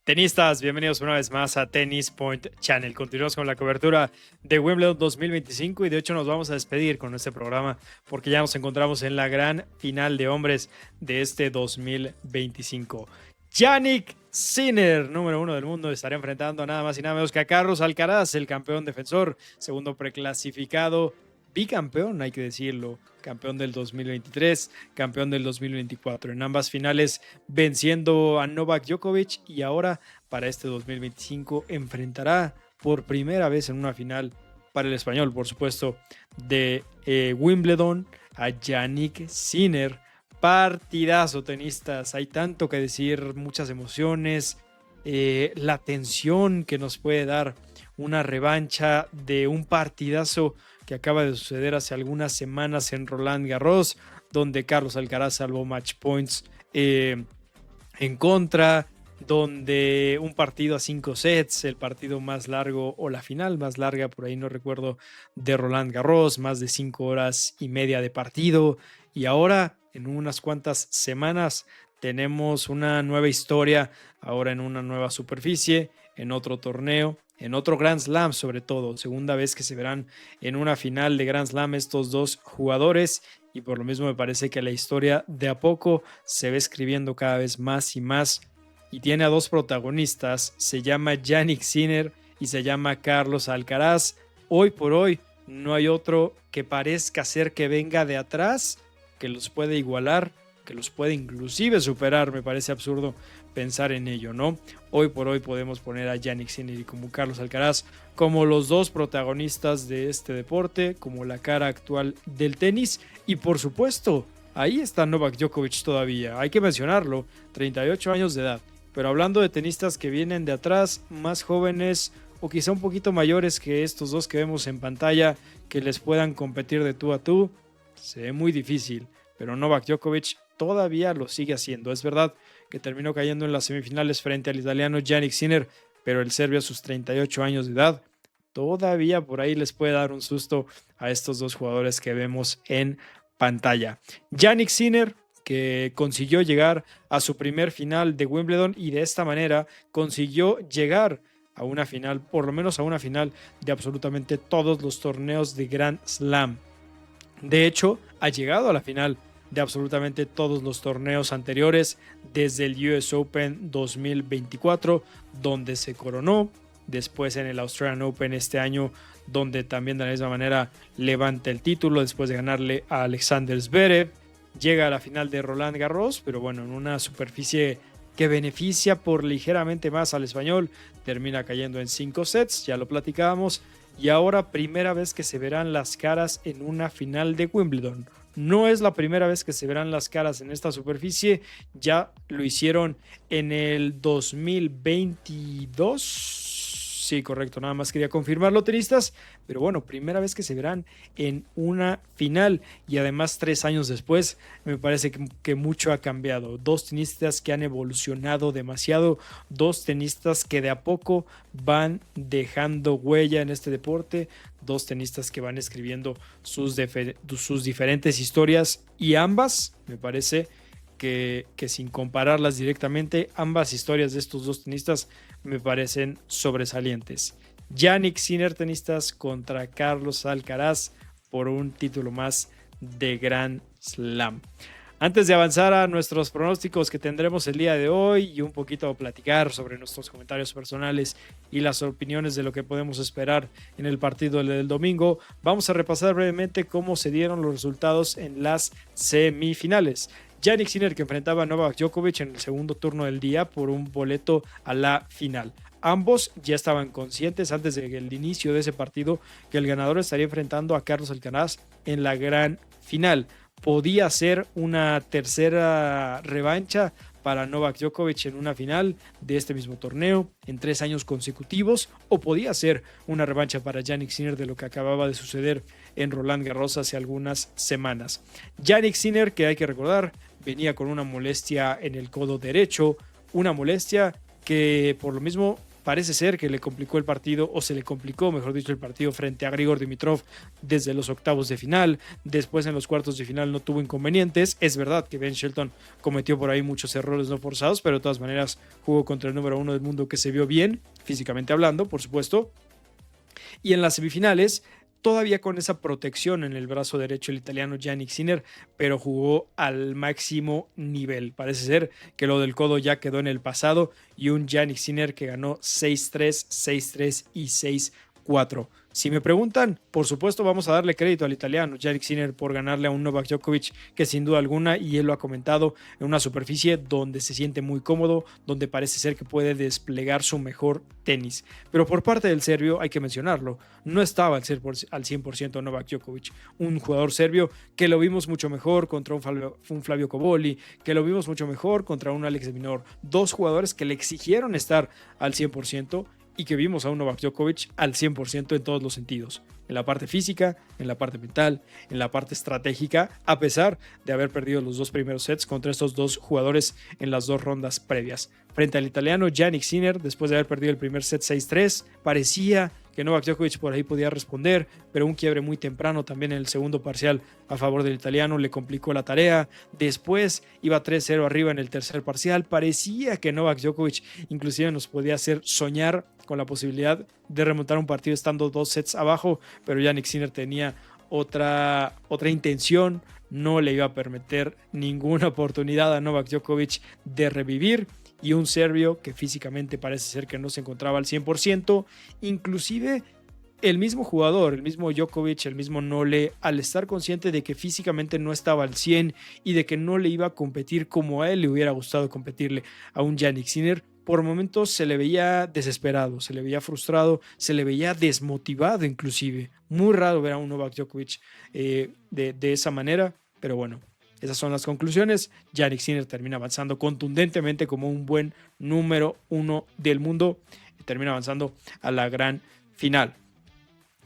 Tenistas, bienvenidos una vez más a Tennis Point Channel. Continuamos con la cobertura de Wimbledon 2025 y de hecho nos vamos a despedir con este programa porque ya nos encontramos en la gran final de hombres de este 2025. Jannik Sinner, número 1 del mundo, estará enfrentando a nada más y nada menos que a Carlos Alcaraz, el campeón defensor, segundo preclasificado, bicampeón, hay que decirlo, campeón del 2023, campeón del 2024. En ambas finales venciendo a Novak Djokovic y ahora para este 2025 enfrentará por primera vez en una final para el español, por supuesto, de Wimbledon a Jannik Sinner. Partidazo, tenistas, hay tanto que decir, muchas emociones, la tensión que nos puede dar una revancha de un partidazo que acaba de suceder hace algunas semanas en Roland Garros, donde Carlos Alcaraz salvó match points en contra, donde un partido a 5 sets, el partido más largo o la final más larga, por ahí no recuerdo, de Roland Garros, más de 5 horas y media de partido, y ahora en unas cuantas semanas tenemos una nueva historia, ahora en una nueva superficie, en otro torneo, en otro Grand Slam sobre todo, segunda vez que se verán en una final de Grand Slam estos dos jugadores y por lo mismo me parece que la historia de a poco se ve escribiendo cada vez más y más y tiene a dos protagonistas, se llama Jannik Sinner y se llama Carlos Alcaraz. Hoy por hoy no hay otro que parezca ser que venga de atrás, que los puede igualar, que los puede inclusive superar, me parece absurdo pensar en ello, ¿no? Hoy por hoy podemos poner a Jannik Sinner y como Carlos Alcaraz como los dos protagonistas de este deporte, como la cara actual del tenis y por supuesto, ahí está Novak Djokovic todavía, hay que mencionarlo, 38 años de edad, pero hablando de tenistas que vienen de atrás, más jóvenes o quizá un poquito mayores que estos dos que vemos en pantalla, que les puedan competir de tú a tú, se ve muy difícil, pero Novak Djokovic todavía lo sigue haciendo. Es verdad que terminó cayendo en las semifinales frente al italiano Jannik Sinner, pero el serbio a sus 38 años de edad todavía por ahí les puede dar un susto a estos dos jugadores que vemos en pantalla. Jannik Sinner, que consiguió llegar a su primer final de Wimbledon y de esta manera consiguió llegar a una final, por lo menos a una final de absolutamente todos los torneos de Grand Slam. De hecho, ha llegado a la final de absolutamente todos los torneos anteriores desde el US Open 2024, donde se coronó, después en el Australian Open este año, donde también de la misma manera levanta el título después de ganarle a Alexander Zverev, llega a la final de Roland Garros, pero bueno, en una superficie que beneficia por ligeramente más al español, termina cayendo en 5 sets, ya lo platicábamos, y ahora primera vez que se verán las caras en una final de Wimbledon. No es la primera vez que se verán las caras en esta superficie, ya lo hicieron en el 2022. Sí, correcto, nada más quería confirmarlo, tenistas, pero bueno, primera vez que se verán en una final y además 3 años después, me parece que mucho ha cambiado. Dos tenistas que han evolucionado demasiado, dos tenistas que de a poco van dejando huella en este deporte, dos tenistas que van escribiendo sus diferentes historias y ambas, me parece que sin compararlas directamente, ambas historias de estos dos tenistas me parecen sobresalientes. Jannik Sinner, tenistas, contra Carlos Alcaraz por un título más de Grand Slam. Antes de avanzar a nuestros pronósticos que tendremos el día de hoy y un poquito platicar sobre nuestros comentarios personales y las opiniones de lo que podemos esperar en el partido del domingo, vamos a repasar brevemente cómo se dieron los resultados en las semifinales. Jannik Sinner, que enfrentaba a Novak Djokovic en el segundo turno del día por un boleto a la final. Ambos ya estaban conscientes antes del inicio de ese partido que el ganador estaría enfrentando a Carlos Alcaraz en la gran final. Podía ser una tercera revancha para Novak Djokovic en una final de este mismo torneo en 3 años consecutivos, o podía ser una revancha para Jannik Sinner de lo que acababa de suceder en Roland Garros hace algunas semanas. Jannik Sinner, que hay que recordar, venía con una molestia en el codo derecho, una molestia que por lo mismo parece ser que le complicó el partido, o se le complicó, mejor dicho, el partido frente a Grigor Dimitrov desde los octavos de final. Después en los cuartos de final no tuvo inconvenientes. Es verdad que Ben Shelton cometió por ahí muchos errores no forzados, pero de todas maneras jugó contra el número 1 del mundo, que se vio bien, físicamente hablando, por supuesto. Y en las semifinales, todavía con esa protección en el brazo derecho, el italiano Jannik Sinner, pero jugó al máximo nivel. Parece ser que lo del codo ya quedó en el pasado, y un Jannik Sinner que ganó 6-3, 6-3 y 6-4. Si me preguntan, por supuesto vamos a darle crédito al italiano Jannik Sinner por ganarle a un Novak Djokovic que sin duda alguna, y él lo ha comentado, en una superficie donde se siente muy cómodo, donde parece ser que puede desplegar su mejor tenis. Pero por parte del serbio, hay que mencionarlo, no estaba al 100% Novak Djokovic, un jugador serbio que lo vimos mucho mejor contra un Flavio Cobolli, que lo vimos mucho mejor contra un Alex de Minaur, dos jugadores que le exigieron estar al 100%, y que vimos a un Novak Djokovic al 100% en todos los sentidos, en la parte física, en la parte mental, en la parte estratégica, a pesar de haber perdido los 2 primeros sets contra estos 2 jugadores en las 2 rondas previas. Frente al italiano Jannik Sinner, después de haber perdido el primer set 6-3, parecía que Novak Djokovic por ahí podía responder, pero un quiebre muy temprano también en el segundo parcial a favor del italiano le complicó la tarea. Después iba 3-0 arriba en el tercer parcial. Parecía que Novak Djokovic inclusive nos podía hacer soñar con la posibilidad de remontar un partido estando 2 sets abajo, pero Jannik Sinner tenía otra intención, no le iba a permitir ninguna oportunidad a Novak Djokovic de revivir, y un serbio que físicamente parece ser que no se encontraba al 100%, inclusive el mismo jugador, el mismo Djokovic, el mismo Nole, al estar consciente de que físicamente no estaba al 100 y de que no le iba a competir como a él le hubiera gustado competirle a un Jannik Sinner, por momentos se le veía desesperado, se le veía frustrado, se le veía desmotivado inclusive. Muy raro ver a un Novak Djokovic de esa manera, pero bueno, esas son las conclusiones. Jannik Sinner termina avanzando contundentemente como un buen número 1 del mundo y termina avanzando a la gran final.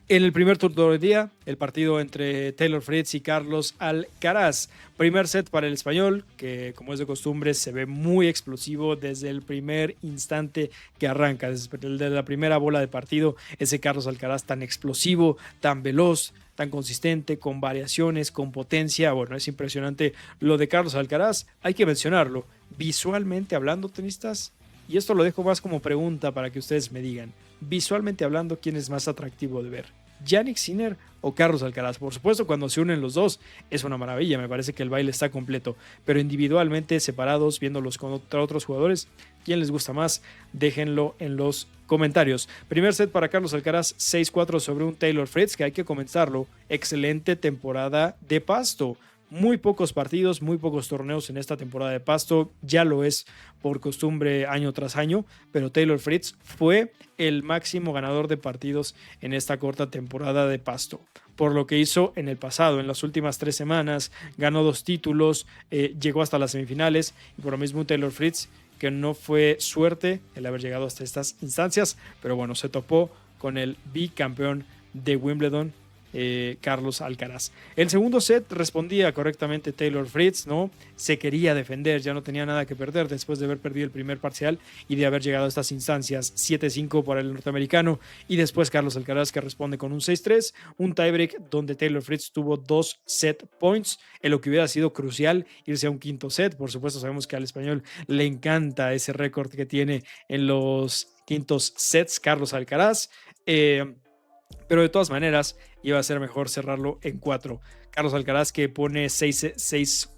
En el primer turno del día, el partido entre Taylor Fritz y Carlos Alcaraz. Primer set para el español, que como es de costumbre se ve muy explosivo desde el primer instante que arranca, desde la primera bola de partido. Ese Carlos Alcaraz tan explosivo, tan veloz, tan consistente, con variaciones, con potencia. Bueno, es impresionante lo de Carlos Alcaraz. Hay que mencionarlo. Visualmente hablando, tenistas, y esto lo dejo más como pregunta para que ustedes me digan, visualmente hablando, ¿quién es más atractivo de ver? ¿Jannik Sinner o Carlos Alcaraz? Por supuesto, cuando se unen los dos es una maravilla, me parece que el baile está completo, pero individualmente, separados, viéndolos contra otros jugadores, ¿quién les gusta más? Déjenlo en los comentarios. Primer set para Carlos Alcaraz, 6-4 sobre un Taylor Fritz, que hay que comenzarlo. Excelente temporada de Pasto. Muy pocos partidos, muy pocos torneos en esta temporada de Pasto, ya lo es por costumbre año tras año, pero Taylor Fritz fue el máximo ganador de partidos en esta corta temporada de Pasto, por lo que hizo en el pasado, en las últimas 3 semanas, ganó 2 títulos, llegó hasta las semifinales, y por lo mismo Taylor Fritz, que no fue suerte el haber llegado hasta estas instancias, pero bueno, se topó con el bicampeón de Wimbledon, Carlos Alcaraz. El segundo set respondía correctamente Taylor Fritz, ¿no? Se quería defender, ya no tenía nada que perder después de haber perdido el primer parcial y de haber llegado a estas instancias. 7-5 para el norteamericano, y después Carlos Alcaraz, que responde con un 6-3, un tiebreak donde Taylor Fritz tuvo 2 set points, en lo que hubiera sido crucial irse a un quinto set. Por supuesto, sabemos que al español le encanta ese récord que tiene en los quintos sets Carlos Alcaraz, pero de todas maneras iba a ser mejor cerrarlo en 4. Carlos Alcaraz, que pone 6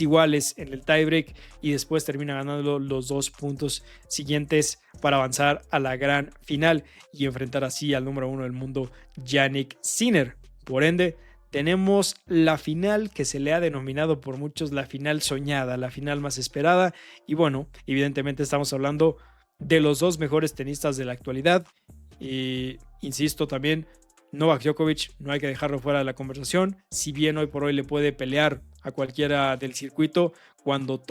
iguales en el tiebreak, y después termina ganando los 2 puntos siguientes para avanzar a la gran final y enfrentar así al número 1 del mundo, Jannik Sinner. Por ende, tenemos la final que se le ha denominado por muchos la final soñada, la final más esperada. Y bueno, evidentemente estamos hablando de los dos mejores tenistas de la actualidad. Y insisto también, Novak Djokovic no hay que dejarlo fuera de la conversación. Si bien hoy por hoy le puede pelear a cualquiera del circuito, cuando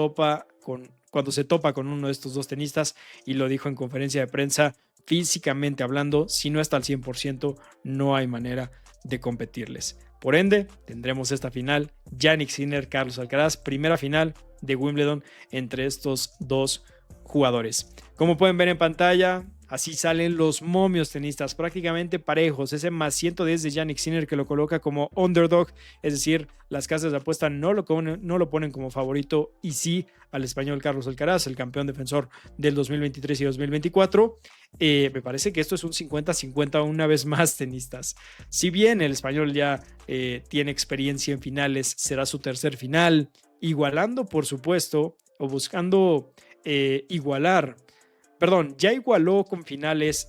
se topa con uno de estos dos tenistas, y lo dijo en conferencia de prensa, físicamente hablando, si no está al 100%, no hay manera de competirles. Por ende, tendremos esta final, Jannik Sinner, Carlos Alcaraz, primera final de Wimbledon entre estos dos jugadores. Como pueden ver en pantalla, así salen los momios tenistas, prácticamente parejos. Ese más 110 de Jannik Sinner que lo coloca como underdog, es decir, las casas de apuesta no lo ponen como favorito, y sí al español Carlos Alcaraz, el campeón defensor del 2023 y 2024. Me parece que esto es un 50-50 una vez más, tenistas. Si bien el español ya tiene experiencia en finales, será su tercer final, igualando, por supuesto, o buscando igualar. Perdón, ya igualó con finales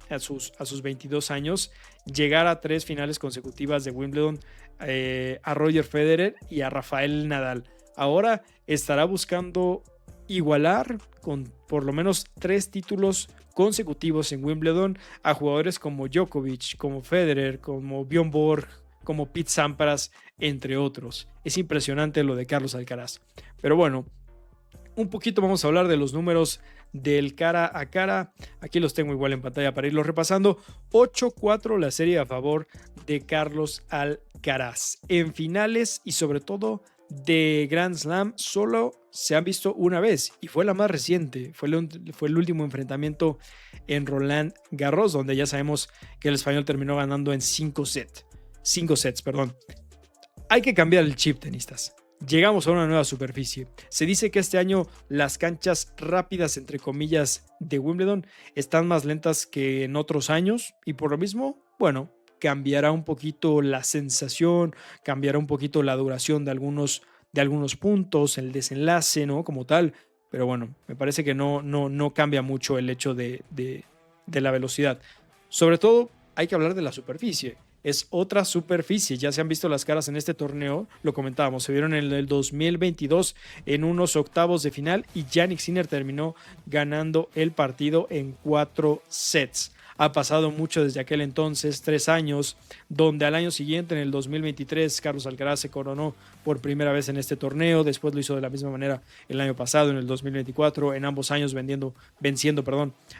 a sus 22 años, llegar a 3 finales consecutivas de Wimbledon, a Roger Federer y a Rafael Nadal. Ahora estará buscando igualar con por lo menos 3 títulos consecutivos en Wimbledon a jugadores como Djokovic, como Federer, como Bjorn Borg, como Pete Sampras, entre otros. Es impresionante lo de Carlos Alcaraz. Pero bueno, un poquito vamos a hablar de los números del cara a cara. Aquí los tengo igual en pantalla para irlos repasando. 8-4 la serie a favor de Carlos Alcaraz. En finales y sobre todo de Grand Slam solo se han visto una vez, y fue la más reciente. Fue el último enfrentamiento en Roland Garros, donde ya sabemos que el español terminó ganando en 5 sets. Hay que cambiar el chip, tenistas. Llegamos a una nueva superficie. Se dice que este año las canchas rápidas, entre comillas, de Wimbledon están más lentas que en otros años, y por lo mismo, bueno, cambiará un poquito la sensación, cambiará un poquito la duración de algunos puntos, el desenlace, ¿no? Como tal. Pero bueno, me parece que no cambia mucho el hecho de la velocidad. Sobre todo, hay que hablar de la superficie. Es otra superficie. Ya se han visto las caras en este torneo, lo comentábamos, se vieron en el 2022 en unos octavos de final, y Jannik Sinner terminó ganando el partido en 4 sets. Ha pasado mucho desde aquel entonces, 3 años, donde al año siguiente, en el 2023, Carlos Alcaraz se coronó por primera vez en este torneo. Después lo hizo de la misma manera el año pasado, en el 2024, en ambos años venciendo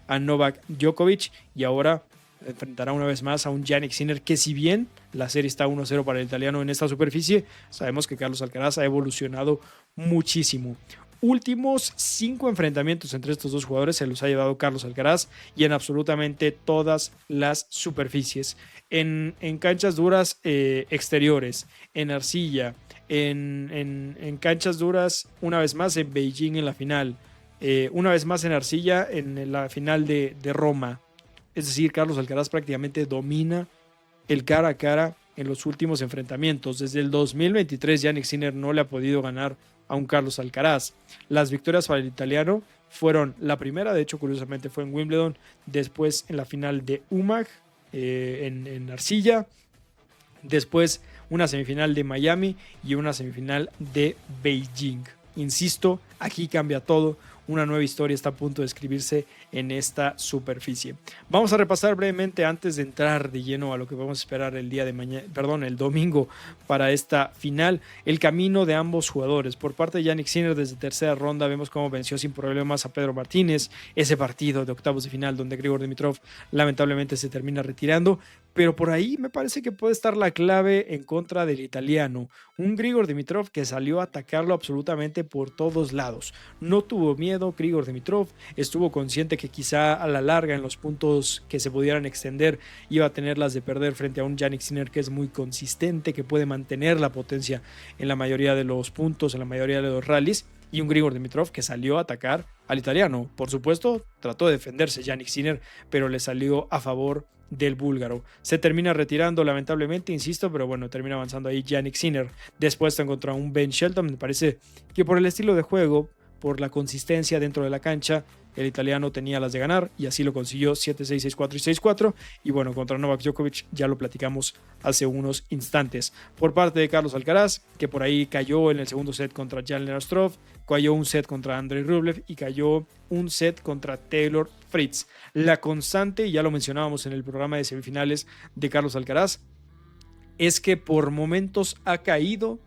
a Novak Djokovic, y ahora enfrentará una vez más a un Jannik Sinner que, si bien la serie está 1-0 para el italiano en esta superficie, sabemos que Carlos Alcaraz ha evolucionado muchísimo. Últimos 5 enfrentamientos entre estos dos jugadores se los ha llevado Carlos Alcaraz, y en absolutamente todas las superficies. En canchas duras exteriores, en arcilla, en canchas duras, una vez más en Beijing en la final, una vez más en arcilla en la final de Roma. Es decir, Carlos Alcaraz prácticamente domina el cara a cara en los últimos enfrentamientos. Desde el 2023, Jannik Sinner no le ha podido ganar a un Carlos Alcaraz. Las victorias para el italiano fueron: la primera, de hecho, curiosamente, fue en Wimbledon, después en la final de Umag, en arcilla, después una semifinal de Miami y una semifinal de Beijing. Insisto, aquí cambia todo. Una nueva historia está a punto de escribirse en esta superficie. Vamos a repasar brevemente, antes de entrar de lleno a lo que vamos a esperar el domingo para esta final, el camino de ambos jugadores. Por parte de Jannik Sinner, desde tercera ronda vemos cómo venció sin problemas a Pedro Martínez. Ese partido de octavos de final donde Grigor Dimitrov lamentablemente se termina retirando, pero por ahí me parece que puede estar la clave en contra del italiano. Un Grigor Dimitrov que salió a atacarlo absolutamente por todos lados. No tuvo miedo Grigor Dimitrov, estuvo consciente que quizá a la larga, en los puntos que se pudieran extender, iba a tener las de perder frente a un Jannik Sinner que es muy consistente, que puede mantener la potencia en la mayoría de los puntos, en la mayoría de los rallies, y un Grigor Dimitrov que salió a atacar al italiano. Por supuesto, trató de defenderse Jannik Sinner, pero le salió a favor del búlgaro. Se termina retirando lamentablemente, insisto, pero bueno, termina avanzando ahí Jannik Sinner. Después se encontró un Ben Shelton. Me parece que por el estilo de juego, por la consistencia dentro de la cancha, el italiano tenía las de ganar y así lo consiguió 7-6, 6-4 y 6-4. Y bueno, contra Novak Djokovic ya lo platicamos hace unos instantes. Por parte de Carlos Alcaraz, que por ahí cayó en el segundo set contra Jan-Lennard Struff, cayó un set contra Andrei Rublev y cayó un set contra Taylor Fritz. La constante, y ya lo mencionábamos en el programa de semifinales de Carlos Alcaraz, es que por momentos ha caído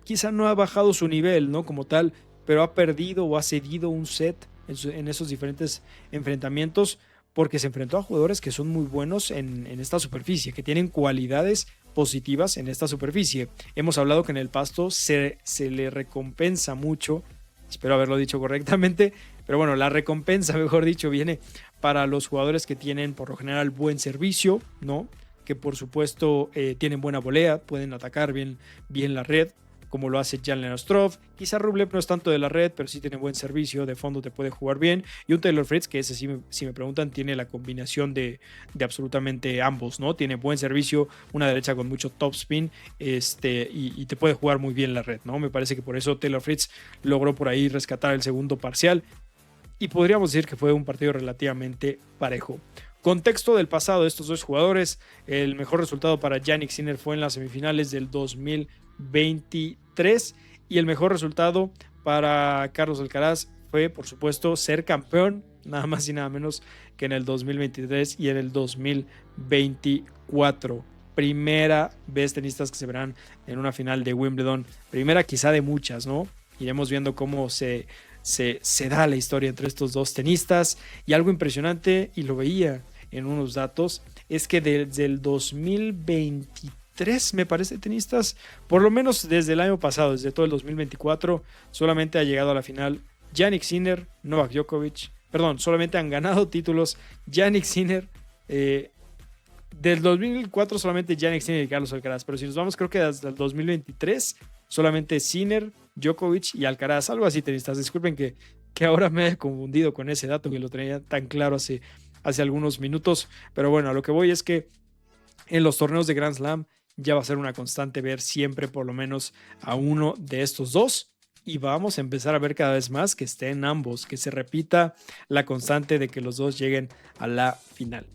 quizá no ha bajado su nivel, ¿no? Como tal, pero ha perdido o ha cedido un set en esos diferentes enfrentamientos porque se enfrentó a jugadores que son muy buenos en esta superficie, que tienen cualidades positivas en esta superficie. Hemos hablado que en el pasto se le recompensa mucho, espero haberlo dicho correctamente, pero bueno, la recompensa, mejor dicho, viene para los jugadores que tienen por lo general buen servicio, ¿no? Que por supuesto tienen buena volea, pueden atacar bien la red, como lo hace Jan-Lennard Struff. Quizá Rublev no es tanto de la red, pero sí tiene buen servicio, de fondo te puede jugar bien. Y un Taylor Fritz, que ese sí, si me preguntan, tiene la combinación de absolutamente ambos, ¿no? Tiene buen servicio, una derecha con mucho topspin, y te puede jugar muy bien la red, ¿no? Me parece que por eso Taylor Fritz logró por ahí rescatar el segundo parcial. Y podríamos decir que fue un partido relativamente parejo. Contexto del pasado de estos dos jugadores: el mejor resultado para Jannik Sinner fue en las semifinales del 2023 y el mejor resultado para Carlos Alcaraz fue, por supuesto, ser campeón, nada más y nada menos que en el 2023 y en el 2024. Primera vez tenistas que se verán en una final de Wimbledon, primera quizá de muchas, ¿no? Iremos viendo cómo se da la historia entre estos dos tenistas. Y algo impresionante, y lo veía en unos datos, es que desde el 2023, me parece, tenistas, por lo menos desde el año pasado, desde todo el 2024, solamente ha llegado a la final Jannik Sinner, Novak Djokovic, solamente han ganado títulos Jannik Sinner, del 2004 solamente Jannik Sinner y Carlos Alcaraz, pero si nos vamos, creo que desde el 2023 solamente Sinner, Djokovic y Alcaraz, algo así, tenistas. Disculpen que ahora me haya confundido con ese dato, que lo tenía tan claro hace algunos minutos, pero bueno, a lo que voy es que en los torneos de Grand Slam ya va a ser una constante ver siempre por lo menos a uno de estos dos, y vamos a empezar a ver cada vez más que estén ambos, que se repita la constante de que los dos lleguen a la final.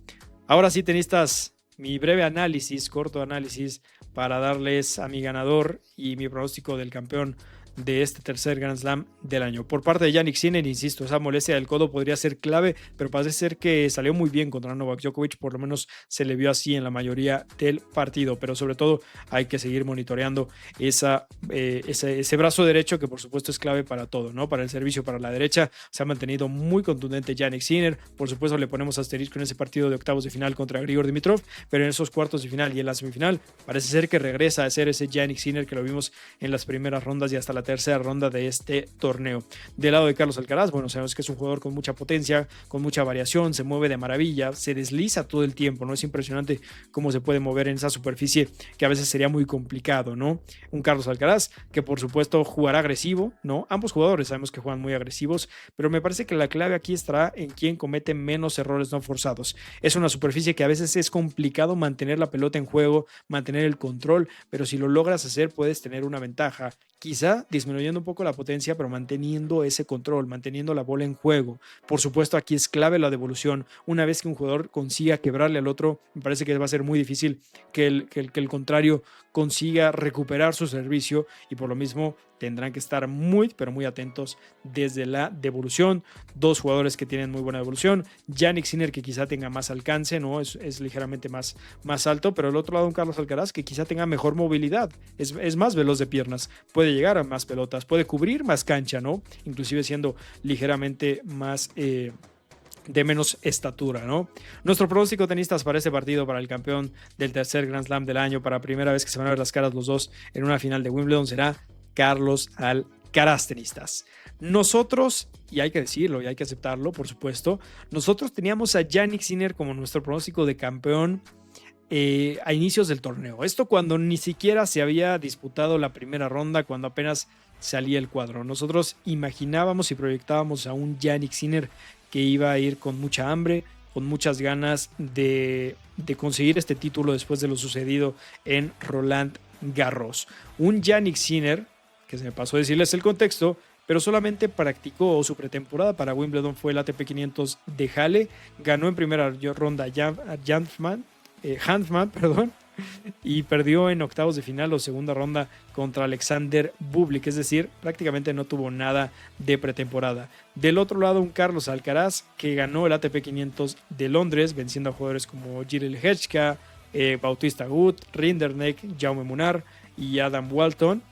Ahora sí, tenistas, mi breve análisis, corto análisis, para darles a mi ganador y mi pronóstico del campeón de este tercer Grand Slam del año. Por parte de Jannik Sinner, insisto, esa molestia del codo podría ser clave, pero parece ser que salió muy bien contra Novak Djokovic, por lo menos se le vio así en la mayoría del partido, pero sobre todo hay que seguir monitoreando ese brazo derecho, que por supuesto es clave para todo, ¿no? Para el servicio, para la derecha, se ha mantenido muy contundente Jannik Sinner. Por supuesto le ponemos asterisco en ese partido de octavos de final contra Grigor Dimitrov, pero en esos cuartos de final y en la semifinal parece ser que regresa a ser ese Jannik Sinner que lo vimos en las primeras rondas y hasta la tercera ronda de este torneo. Del lado de Carlos Alcaraz, bueno, sabemos que es un jugador con mucha potencia, con mucha variación, se mueve de maravilla, se desliza todo el tiempo, ¿no? Es impresionante cómo se puede mover en esa superficie que a veces sería muy complicado, ¿no? Un Carlos Alcaraz que por supuesto jugará agresivo, ¿no? Ambos jugadores sabemos que juegan muy agresivos, pero me parece que la clave aquí estará en quién comete menos errores no forzados. Es una superficie que a veces es complicado mantener la pelota en juego, mantener el control, pero si lo logras hacer puedes tener una ventaja, quizá disminuyendo un poco la potencia, pero manteniendo ese control, manteniendo la bola en juego. Por supuesto, aquí es clave la devolución. Una vez que un jugador consiga quebrarle al otro, me parece que va a ser muy difícil que el contrario consiga recuperar su servicio, y por lo mismo tendrán que estar muy, pero muy atentos desde la devolución. Dos jugadores que tienen muy buena devolución. Jannik Sinner, que quizá tenga más alcance, ¿no? Es ligeramente más alto, pero al otro lado un Carlos Alcaraz que quizá tenga mejor movilidad, es más veloz de piernas, puede llegar a más pelotas, puede cubrir más cancha, ¿no? Inclusive siendo ligeramente más de menos estatura, ¿no? Nuestro pronóstico, tenistas, para este partido, para el campeón del tercer Grand Slam del año, para primera vez que se van a ver las caras los dos en una final de Wimbledon, será Carlos Alcaraz, tenistas. Nosotros, y hay que decirlo y hay que aceptarlo, por supuesto, nosotros teníamos a Jannik Sinner como nuestro pronóstico de campeón a inicios del torneo. Esto cuando ni siquiera se había disputado la primera ronda, cuando apenas salía el cuadro. Nosotros imaginábamos y proyectábamos a un Jannik Sinner que iba a ir con mucha hambre, con muchas ganas de conseguir este título después de lo sucedido en Roland Garros. Un Jannik Sinner, que se me pasó decirles el contexto, pero solamente practicó su pretemporada para Wimbledon fue el ATP 500 de Halle, ganó en primera ronda Hanfmann, perdón, y perdió en octavos de final o segunda ronda contra Alexander Bublik, es decir, prácticamente no tuvo nada de pretemporada. Del otro lado, un Carlos Alcaraz que ganó el ATP 500 de Londres, venciendo a jugadores como Jiril Hechka, Bautista Agut, Rinderknech, Jaume Munar y Adam Walton.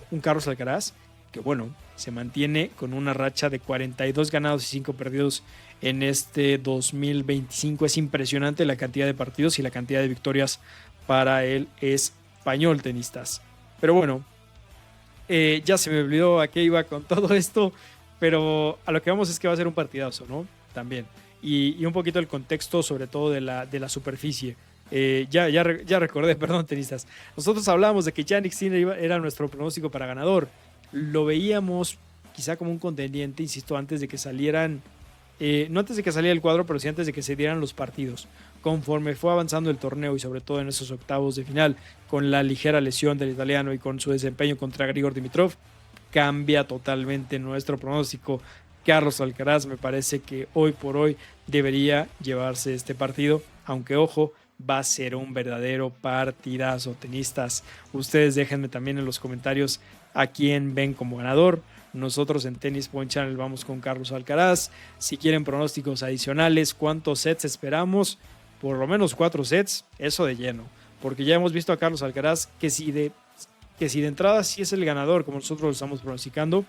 Un Carlos Alcaraz que, bueno, se mantiene con una racha de 42 ganados y 5 perdidos en este 2025. Es impresionante la cantidad de partidos y la cantidad de victorias para el español, tenistas. Pero bueno, ya se me olvidó a qué iba con todo esto, pero a lo que vamos es que va a ser un partidazo, ¿no? También. Y un poquito el contexto, sobre todo de la superficie. Ya recordé, perdón, tenistas. Nosotros hablábamos de que Jannik Sinner era nuestro pronóstico para ganador. Lo veíamos quizá como un contendiente, insisto, antes de que salieran, no antes de que saliera el cuadro, pero sí antes de que se dieran los partidos. Conforme fue avanzando el torneo y sobre todo en esos octavos de final, con la ligera lesión del italiano y con su desempeño contra Grigor Dimitrov, cambia totalmente nuestro pronóstico. Carlos Alcaraz me parece que hoy por hoy debería llevarse este partido, aunque ojo, va a ser un verdadero partidazo, tenistas. Ustedes déjenme también en los comentarios a quién ven como ganador. Nosotros en Tennis Point Channel vamos con Carlos Alcaraz. Si quieren pronósticos adicionales, ¿cuántos sets esperamos? Por lo menos 4 sets, eso de lleno. Porque ya hemos visto a Carlos Alcaraz que si de entrada sí es el ganador, como nosotros lo estamos pronosticando,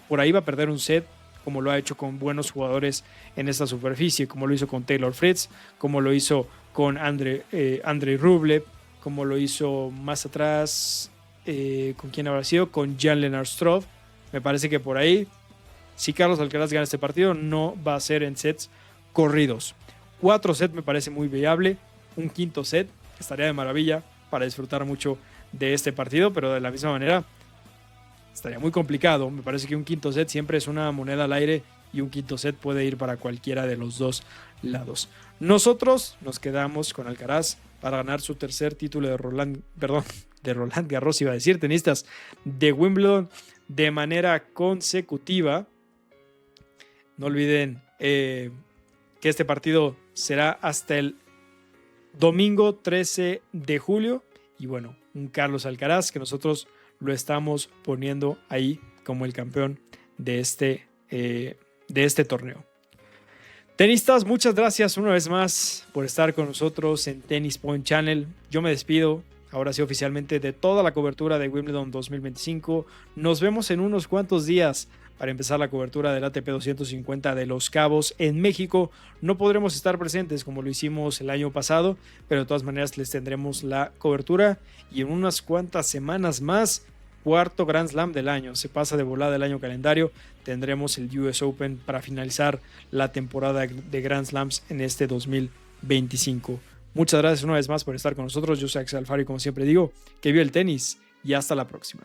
por ahí va a perder un set, como lo ha hecho con buenos jugadores en esta superficie, como lo hizo con Taylor Fritz, como lo hizo con Andrei Rublev, como lo hizo más atrás, ¿con quién habrá sido? Con Jan-Lennard Struff. Me parece que por ahí, si Carlos Alcaraz gana este partido, no va a ser en sets corridos. 4 sets me parece muy viable, un quinto set estaría de maravilla para disfrutar mucho de este partido, pero de la misma manera estaría muy complicado. Me parece que un quinto set siempre es una moneda al aire y un quinto set puede ir para cualquiera de los dos lados. Nosotros nos quedamos con Alcaraz para ganar su tercer título de Roland Garros, iba a decir, tenistas de Wimbledon de manera consecutiva. No olviden que este partido será hasta el domingo 13 de julio y bueno, un Carlos Alcaraz que nosotros lo estamos poniendo ahí como el campeón de este torneo. Tenistas, muchas gracias una vez más por estar con nosotros en Tennis Point Channel. Yo me despido, ahora sí oficialmente, de toda la cobertura de Wimbledon 2025. Nos vemos en unos cuantos días para empezar la cobertura del ATP 250 de Los Cabos en México. No podremos estar presentes como lo hicimos el año pasado, pero de todas maneras les tendremos la cobertura y en unas cuantas semanas más, cuarto Grand Slam del año. Se pasa de volada el año calendario. Tendremos el US Open para finalizar la temporada de Grand Slams en este 2025. Muchas gracias una vez más por estar con nosotros. Yo soy Axel Alfaro y como siempre digo, que viva el tenis y hasta la próxima.